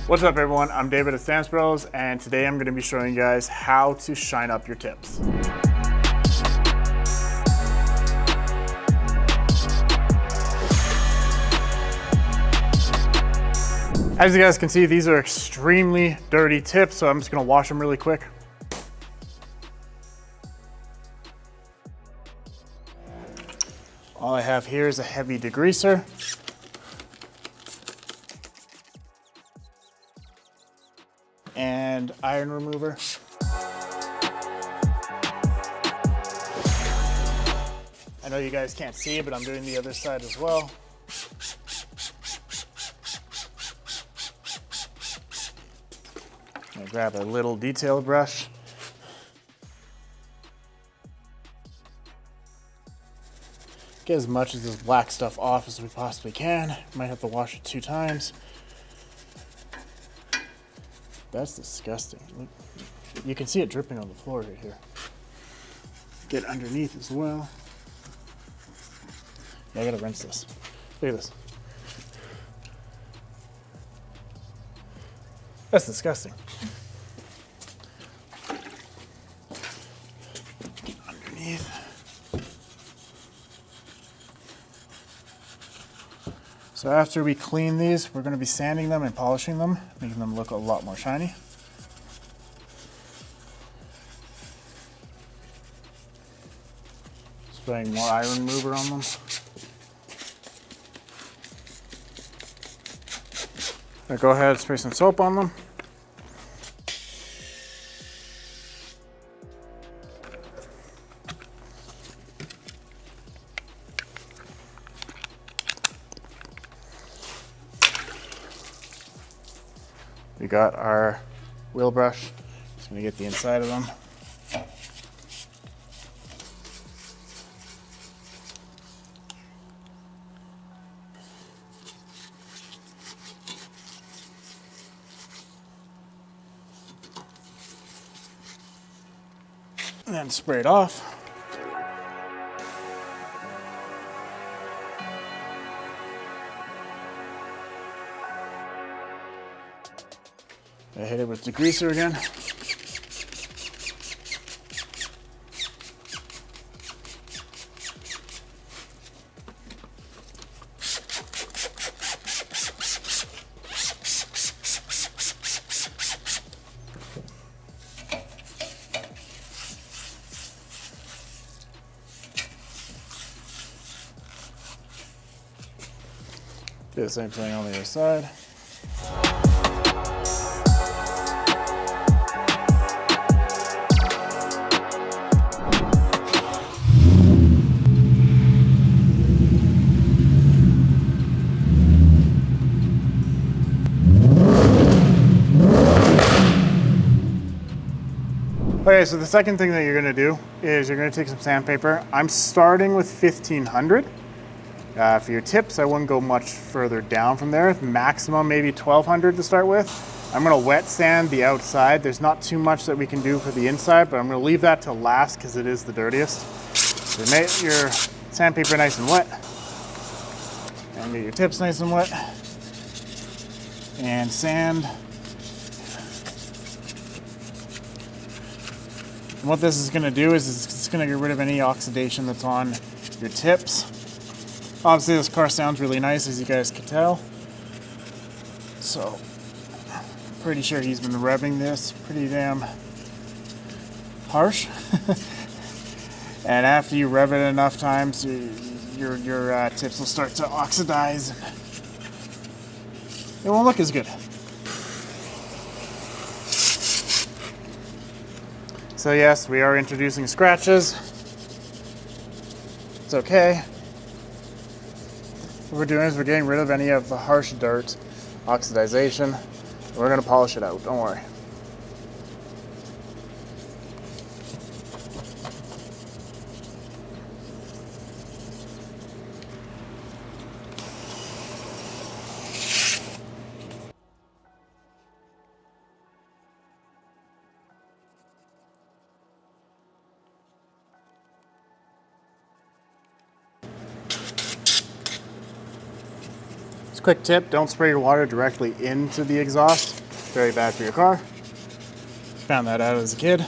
What's up everyone, I'm David at StanceBros, and today I'm going to be showing you guys how to shine up your tips. As you guys can see, these are extremely dirty tips, so I'm just going to wash them really quick. All I have here is a heavy degreaser. And iron remover. I know you guys can't see it, but I'm doing the other side as well. I grab a little detail brush. Get as much of this black stuff off as we possibly can. Might have to wash it 2 times. That's disgusting. Look, you can see it dripping on the floor right here. Get underneath as well. Yeah, I gotta rinse this. Look at this. That's disgusting. Get underneath. So after we clean these, we're going to be sanding them and polishing them, making them look a lot more shiny. Spraying more iron remover on them. Now go ahead and spray some soap on them. We got our wheel brush. Just gonna get the inside of them. And then spray it off. I hit it with degreaser again. Do the same thing on the other side. Okay, so the second thing that you're gonna do is you're gonna take some sandpaper. I'm starting with 1500. For your tips, I wouldn't go much further down from there. Maximum maybe 1200 to start with. I'm gonna wet sand the outside. There's not too much that we can do for the inside, but I'm gonna leave that till last because it is the dirtiest. So make your sandpaper nice and wet. And get your tips nice and wet. And sand. And what this is going to do is it's going to get rid of any oxidation that's on your tips. Obviously this car sounds really nice, as you guys can tell. So, pretty sure he's been revving this pretty damn harsh. And after you rev it enough times, your tips will start to oxidize. It won't look as good. So yes, we are introducing scratches. It's okay. What we're doing is we're getting rid of any of the harsh dirt, oxidization. We're gonna polish it out, don't worry. Quick tip, don't spray your water directly into the exhaust. Very bad for your car. Found that out as a kid.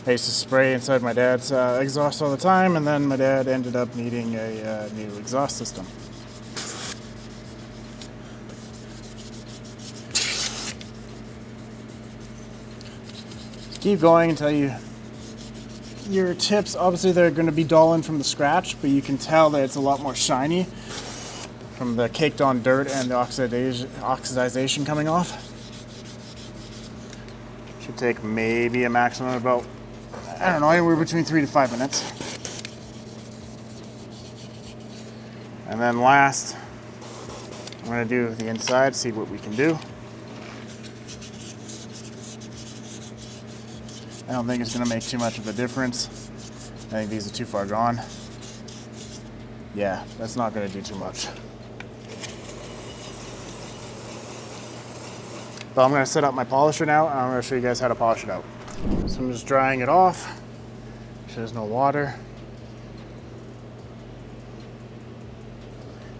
I used to spray inside my dad's exhaust all the time, and then my dad ended up needing a new exhaust system. Keep going until your tips, obviously they're going to be dull in from the scratch, but you can tell that it's a lot more shiny from the caked on dirt and the oxidization coming off. Should take maybe a maximum of about, I don't know, anywhere between 3 to 5 minutes. And then last, I'm going to do the inside, see what we can do. I don't think it's going to make too much of a difference. I think these are too far gone. Yeah, that's not going to do too much. But I'm going to set up my polisher now, and I'm going to show you guys how to polish it out. So I'm just drying it off. So there's no water.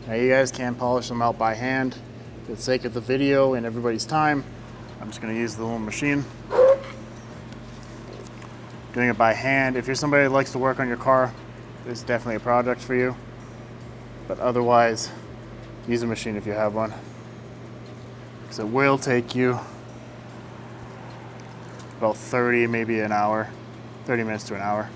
Now you guys can polish them out by hand. For the sake of the video and everybody's time, I'm just going to use the little machine. Doing it by hand. If you're somebody that likes to work on your car, this is definitely a project for you. But otherwise, use a machine if you have one. Because it will take you about 30, maybe an hour, 30 minutes to an hour.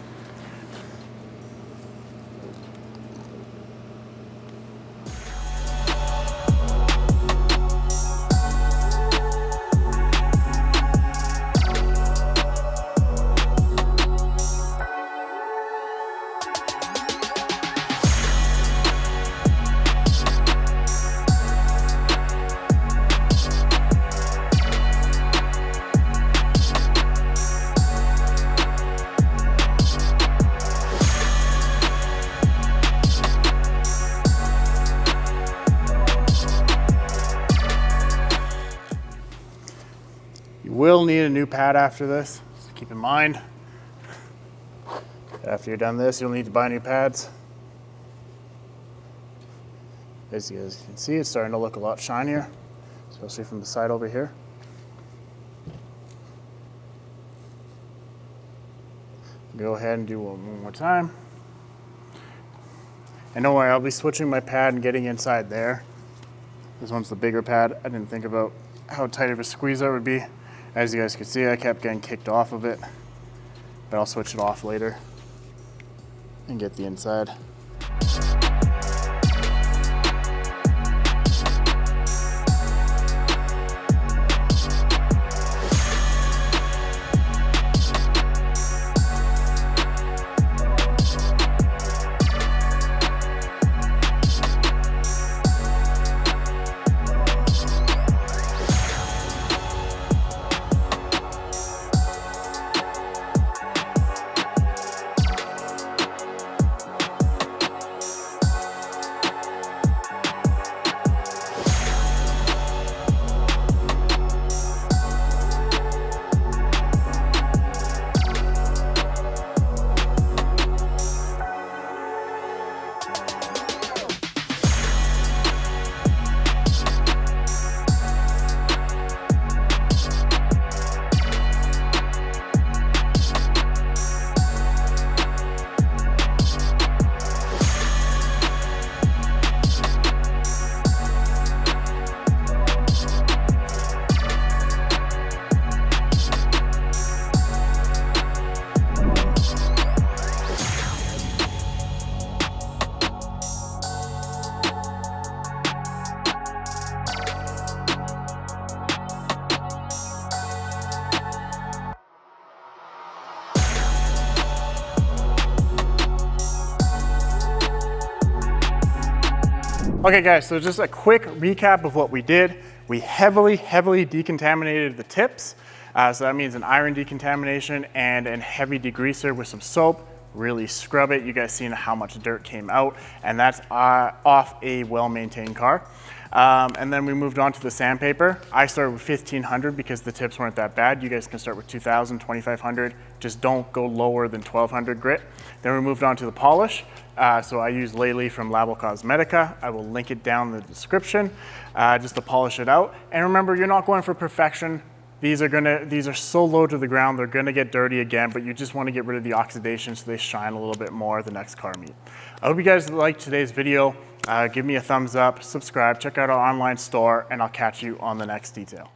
You will need a new pad after this, so keep in mind. After you're done this, you'll need to buy new pads. As you guys can see, it's starting to look a lot shinier, especially from the side over here. Go ahead and do one more time. And don't worry, I'll be switching my pad and getting inside there. This one's the bigger pad. I didn't think about how tight of a squeeze that would be. As you guys can see, I kept getting kicked off of it, but I'll switch it off later and get the inside. Okay guys, so just a quick recap of what we did. We heavily decontaminated the tips. So that means an iron decontamination and a heavy degreaser with some soap. Really scrub it. You guys seen how much dirt came out, and that's off a well-maintained car. And then we moved on to the sandpaper. I started with 1500 because the tips weren't that bad. You guys can start with 2000, 2500. Just don't go lower than 1200 grit. Then we moved on to the polish. So I use Lately from Labo Cosmetica. I will link it down in the description just to polish it out. And remember, you're not going for perfection. These are so low to the ground, they're gonna get dirty again, but you just wanna get rid of the oxidation so they shine a little bit more the next car meet. I hope you guys liked today's video. Give me a thumbs up, subscribe, check out our online store, and I'll catch you on the next detail.